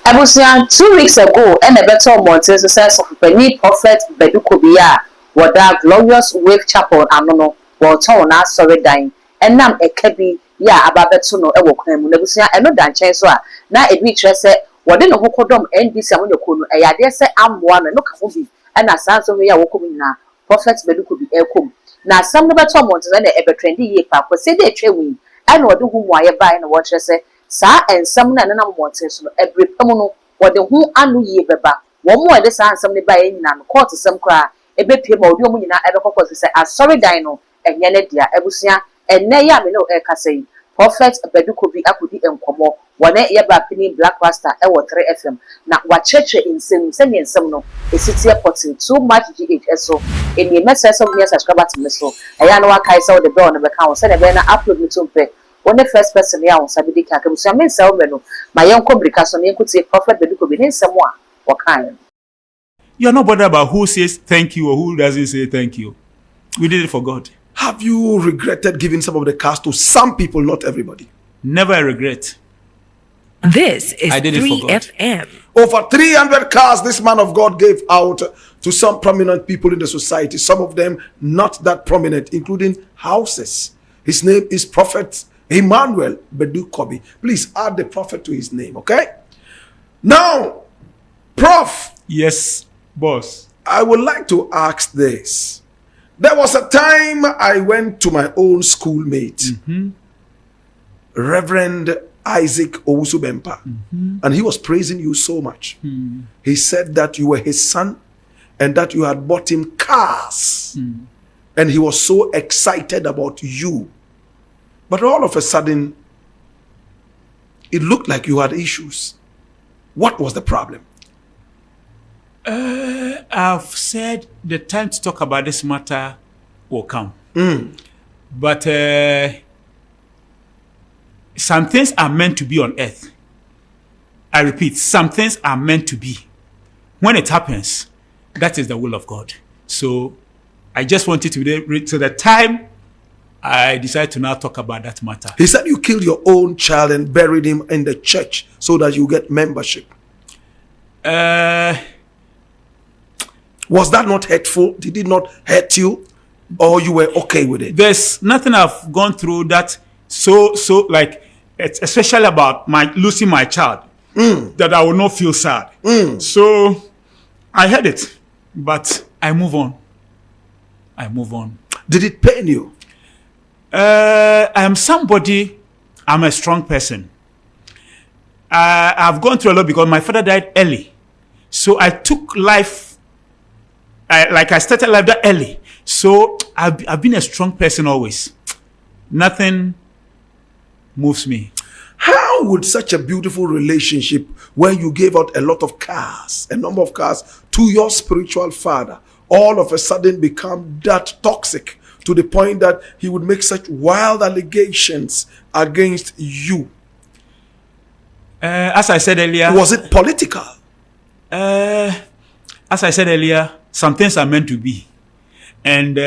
Ebusia 2 weeks ago, and a better Monte says of Penny Prophet Badu Kobi what that glorious wave chapel anono or town as sorry dying and nam a kebi ya ababetuno ewo kwemu nebusia eno dan chenso a na ebi kire se wode no hokodom ndc amonyo kono eyade se amboa no kafo bi na sanso we ya wokom nyina Prophet Badu Kobi ekom na sam no beto Monte na ebetrendi ye pa ko se de twewin ena wode hu mu aye bai na wo kire se saa ensam na nana Monte so no ebrepam no wode hu anu ye beba wo mu wode saa ensam ne bai nyina no court sem kra ebe pie ma odi omu nyina ebe kokko se asori dan no enye ne dia ebusia enne ya me no e kasai Prophet Badu Kobi akudi enkomo wona ye ba pini Black Rasta e wo 3 FM na wa cheche insem se ne ensam no esiti airport too much GH so eni message of me subscriber to me so eya no wa kai se wo de bell no be kan se ne be na upload me to pe one first person ya won sabi dika ka busia me se wo me no ma yen ko brika so ne nkuti Prophet Badu Kobi ne ensam a wo kan. You're not bothered about who says thank you or who doesn't say thank you. We did it for God. Have you regretted giving some of the cars to some people, not everybody? Never a regret. This is I did it for God. 3FM. Over 300 cars this man of God gave out to some prominent people in the society. Some of them not that prominent, including houses. His name is Prophet Emmanuel Badu Kobi. Please add the prophet to his name, okay? Now, Prof. Yes, boss. I would like to ask this. There was a time I went to my own schoolmate, Reverend Isaac Owusu Bempah, and he was praising you so much. He said that you were his son and that you had bought him cars. And he was so excited about you. But all of a sudden, it looked like you had issues. What was the problem? I've said the time to talk about this matter will come. But some things are meant to be on earth. I repeat, some things are meant to be. When it happens, that is the will of God. So I just wanted to be to the time I decided to now talk about that matter. He said you killed your own child and buried him in the church so that you get membership. Was that not hurtful? Did it not hurt you? Or you were okay with it? There's nothing I've gone through that so like, especially about losing my child, that I will not feel sad. So I had it, but I move on. Did it pain you? I'm a strong person. I've gone through a lot because my father died early. So I took life, I started life that early. So I've been a strong person always. Nothing moves me. How would such a beautiful relationship where you gave out a lot of cars, a number of cars to your spiritual father, all of a sudden become that toxic to the point that he would make such wild allegations against you? As I said earlier... Was it political? As I said earlier, some things are meant to be. And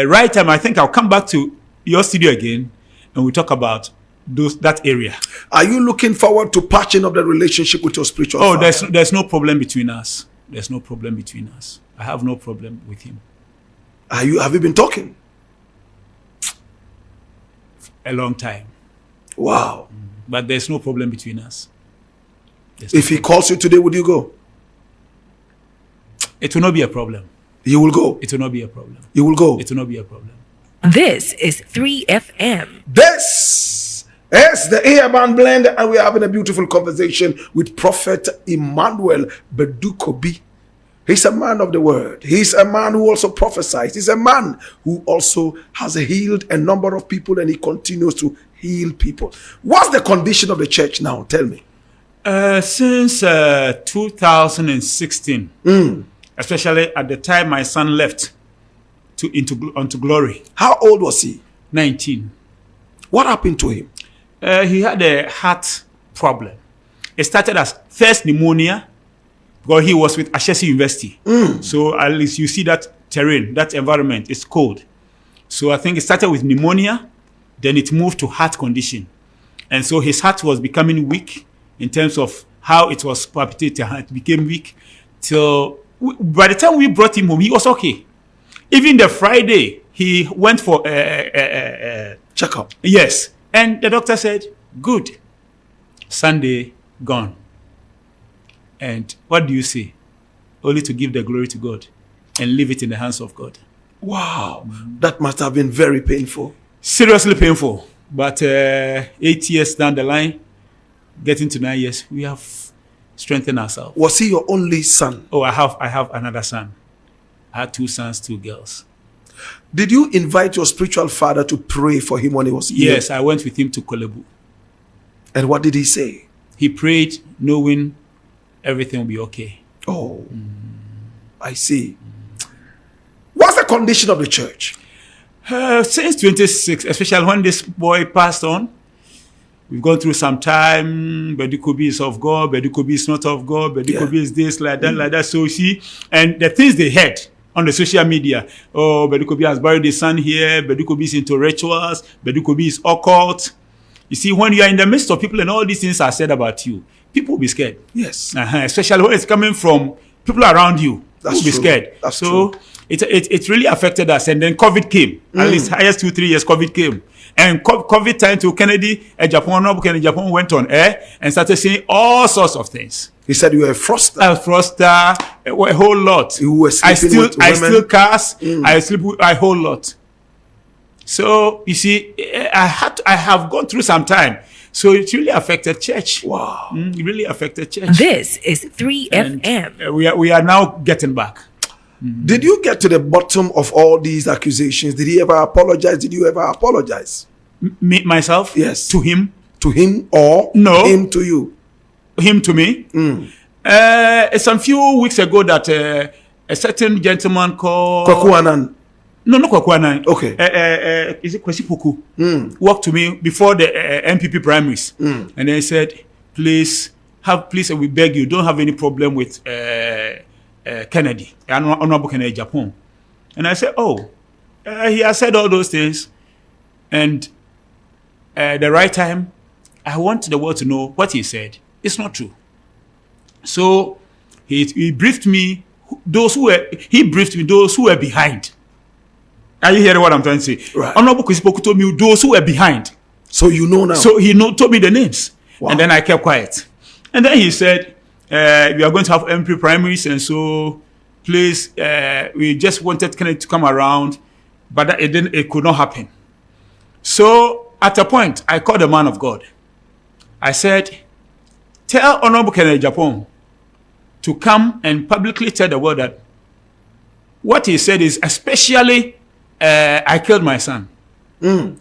right time, I think I'll come back to your studio again and we'll talk about that area. Are you looking forward to patching up the relationship with your spiritual father? There's no problem between us. There's no problem between us. I have no problem with him. Have you been talking? A long time. Wow. But there's no problem between us. If he calls you today, would you go? It will not be a problem. You will go? It will not be a problem. You will go? It will not be a problem. This is 3FM. This is the Agyapong blend, and we're having a beautiful conversation with Prophet Emmanuel Badu Kobi. He's a man of the word. He's a man who also prophesies. He's a man who also has healed a number of people, and he continues to heal people. What's the condition of the church now? Tell me. Since 2016, especially at the time my son left onto glory. How old was he? 19. What happened to him? He had a heart problem. It started as first pneumonia because he was with Ashesi University. So at least you see that terrain, that environment is cold. So I think it started with pneumonia, then it moved to heart condition. And so his heart was becoming weak in terms of how it was palpitating, how it became weak. Till by the time we brought him home, he was okay. Even the Friday, he went for Checkup. yes, and the doctor said, "Good." Sunday gone. And what do you say? Only to give the glory to God and leave it in the hands of God. Wow. That must have been very painful. Seriously painful. But 8 years down the line, getting to 9 years, we have strengthened ourselves. Was he your only son? Oh, I have another son. I had 2 sons, 2 girls. Did you invite your spiritual father to pray for him when he was ill? Yes, I went with him to Kolebu. And what did he say? He prayed knowing everything will be okay. Oh, I see. What's the condition of the church? Since 26, especially when this boy passed on, we've gone through some time. Badu Kobi is of God. Badu Kobi is not of God. Badu Kobi is this, like that, like that. So you see, and the things they heard on the social media. Oh, Badu Kobi has buried his son here. Badu Kobi is into rituals. Badu Kobi is occult. You see, when you are in the midst of people and all these things are said about you, people will be scared. Yes. Especially when it's coming from people around you. That's will be true. scared. That's so true. It really affected us. And then COVID came. At least highest 2-3 years, COVID came. And COVID time to Kennedy, Agyapong went on air and started saying all sorts of things. He said you were a froster. A froster, a whole lot. You were sleeping with I women. still cast. I sleep with a whole lot. So you see, I have gone through some time. So it really affected church. Wow. It really affected church. This is 3FM. And, we are now getting back. Did you get to the bottom of all these accusations? Did he ever apologize? Did you ever apologize? Me, myself? Yes. To him? To him or No. him to you? Him to me? Some few weeks ago that a certain gentleman called... Kwaku. No, not Kwakwana. Okay. Is it Kwesi Poku? Walked to me before the MPP primaries. And then he said, please, we beg you, don't have any problem with Kennedy, Honorable Kennedy Agyapong. And I said, he has said all those things. And the right time, I want the world to know what he said. It's not true. So he briefed me, those who were behind. Are you hearing what I'm trying to say? Right. Honorable Kwesi Poku told me those who were behind. So you know now. So he told me the names. Wow. And then I kept quiet. And then he said, we are going to have MP primaries, and so please, we just wanted Kennedy to come around, but it could not happen. So at a point, I called the man of God. I said, tell Honorable Kennedy Agyapong to come and publicly tell the world that what he said is, especially I killed my son.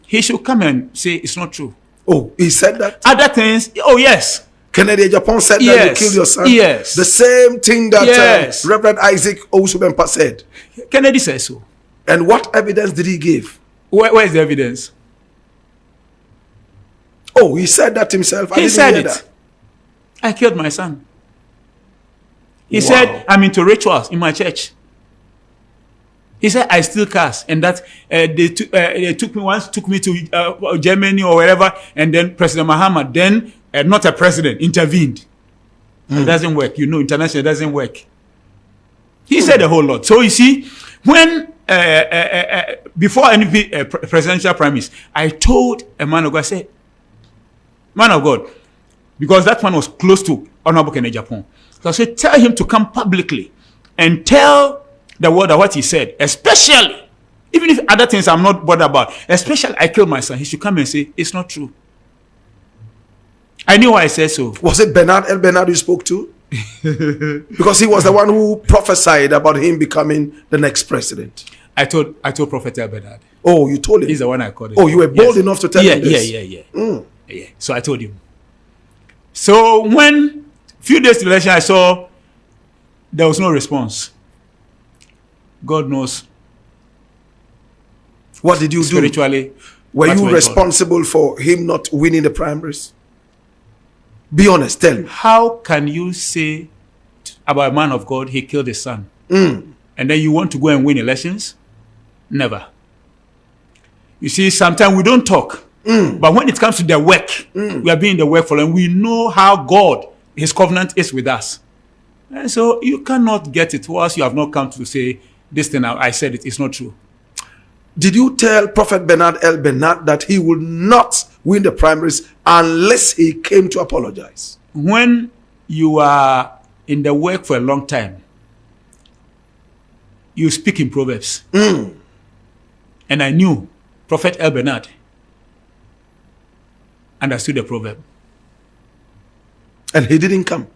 He should come and say it's not true. Oh, he said that? Other things, yes. Kennedy Agyapong said that Yes. you killed your son? Yes. The same thing that Yes. Reverend Isaac Owusu Bempah said. Kennedy says so. And what evidence did he give? Where is the evidence? Oh, he said that himself. I He didn't said hear it. that. I killed my son. He Wow. said, I'm into rituals in my church. He said, I still cast. And that they took me to Germany or wherever. And then President Mahama, then not a president, intervened. It doesn't work. You know, international doesn't work. He said a whole lot. So you see, when before any presidential primaries, I told a man of God, I said, man of God, because that one was close to Honorable Kennedy Agyapong. So I said, tell him to come publicly and tell the world what he said, especially, even if other things I'm not bothered about, especially I killed my son. He should come and say, it's not true. I knew why I said so. Was it Bernard you spoke to? Because he was the one who prophesied about him becoming the next president. I told Prophet El Bernard. Oh, you told him? He's the one I called him. Oh, you were bold enough to tell him this? Yeah. So I told him. So when few days to the election, I saw there was no response. God knows. What did you do? Spiritually. Were you responsible for him not winning the primaries? Be honest, tell me. How can you say about a man of God, he killed his son? And then you want to go and win elections? Never. You see, sometimes we don't talk. But when it comes to the work, we are being the work for, and we know how God his covenant is with us. And so you cannot get it whilst you have not come to say, this thing I said it's not true. Did you tell Prophet Bernard L. Bernard that he would not win the primaries unless he came to apologize? When you are in the work for a long time, you speak in proverbs. And I knew Prophet L. Bernard understood the proverb. And he didn't come.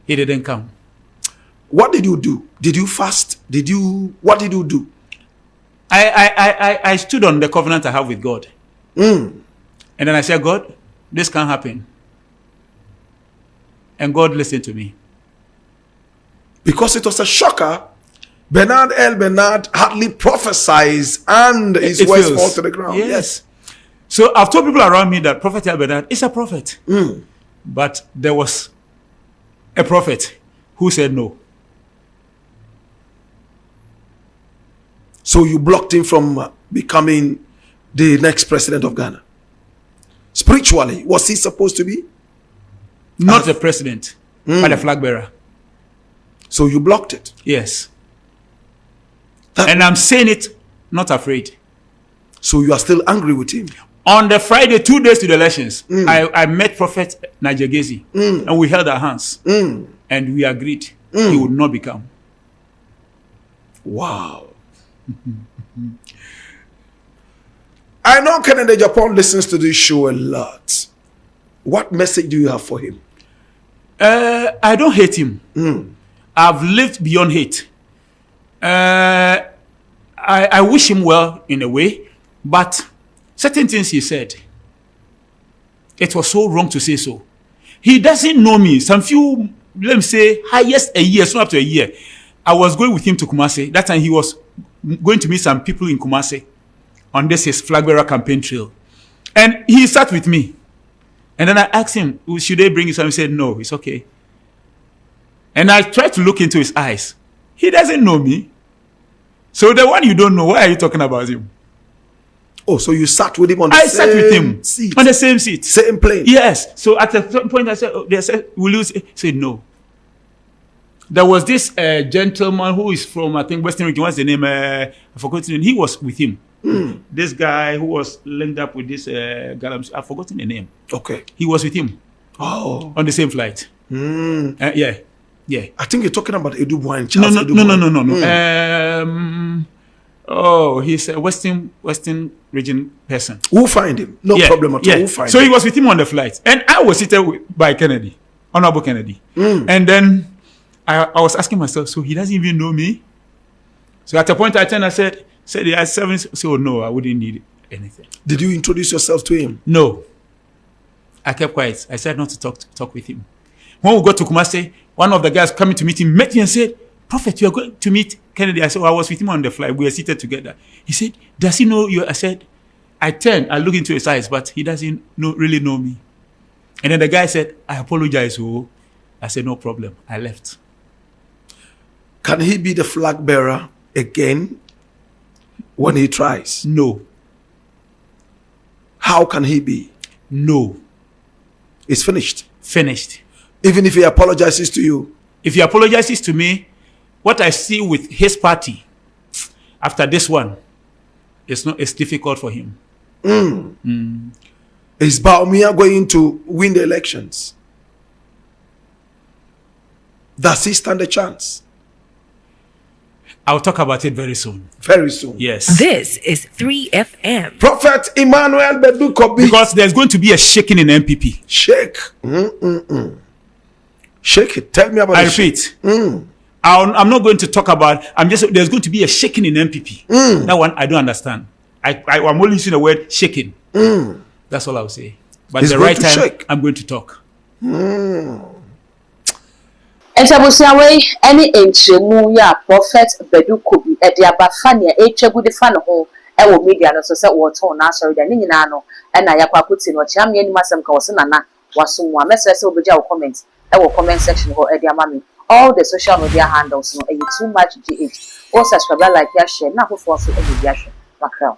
He didn't come. What did you do? Did you fast? What did you do? I stood on the covenant I have with God. And then I said, God, this can't happen. And God listened to me. Because it was a shocker, Bernard L. Bernard hardly prophesied and his words fall to the ground. Yes. So I've told people around me that Prophet L. Bernard is a prophet. But there was a prophet who said no. So you blocked him from becoming the next president of Ghana. Spiritually, was he supposed to be? Not the president, but the flag bearer. So you blocked it? Yes. And I'm saying it, not afraid. So you are still angry with him? On the Friday, 2 days to the elections, I met Prophet Najagezi, and we held our hands. And we agreed he would not become. Wow. I know Kennedy Agyapong listens to this show a lot. What message do you have for him? I don't hate him. I've lived beyond hate. I wish him well in a way, but certain things he said, it was so wrong to say so. He doesn't know me. Some few, let me say, highest a year, soon up to a year. I was going with him to Kumasi. That time he was going to meet some people in Kumasi on this his flag bearer campaign trail. And he sat with me. And then I asked him, should they bring you some? He said, no, it's okay. And I tried to look into his eyes. He doesn't know me. So the one you don't know, why are you talking about him? Oh, so you sat with him on the I same sat with him seat? On the same seat. Same plane? Yes. So at a certain point, I said, they said, will you say no? There was this gentleman who is from, I think, Western region. What's the name? I forgot the name. He was with him. This guy who was linked up with this guy, I've forgotten the name. Okay. He was with him. Oh. On the same flight. Yeah. Yeah. I think you're talking about Edu Boy and No. Charles Oh, he's a Western region person. We'll find him. No problem at all. We'll find so him. he was with him on the flight. And I was seated by Kennedy, Honorable Kennedy. And then I was asking myself, so he doesn't even know me? So at a point I turned and said he has 7. So no, I wouldn't need anything. Did you introduce yourself to him? No. I kept quiet. I said not to talk with him. When we got to Kumasi, one of the guys coming to meet him met me and said, Prophet, you are going to meet Kennedy. I said, I was with him on the flight. We were seated together. He said, does he know you? I said, I turned, I looked into his eyes, but he doesn't really know me. And then the guy said, I apologize. Oh. I said, no problem. I left. Can he be the flag bearer again when he tries? No. How can he be? No. It's finished. Finished. Even if he apologizes to you? If he apologizes to me, what I see with his party after this one, it's difficult for him. Is Baumia going to win the elections? Does he stand a chance? I'll talk about it very soon. Very soon. Yes. This is 3FM. Prophet Emmanuel Badu Kobi. Because there's going to be a shaking in MPP. Shake. Shake it. Tell me about it. I repeat. I'm not going to talk about, there's going to be a shaking in MPP. That one, I don't understand. I'm only using the word shaking. That's all I'll say. But He's the going right to time, shake. I'm going to talk. And so we any enchemu ya Prophet Badu Kobi e de abafania etwagu de fa ne ho e wo media no so se wo ton na sorry da ni nyina no e na yakwa kuti no chiam ye ni masem ka wo se nana wasomwa message se obeja wo comment e wo comment section ho e de amami all the social media handles no e too much gh or subscribe like ya share na ho for so e be ya hwe makra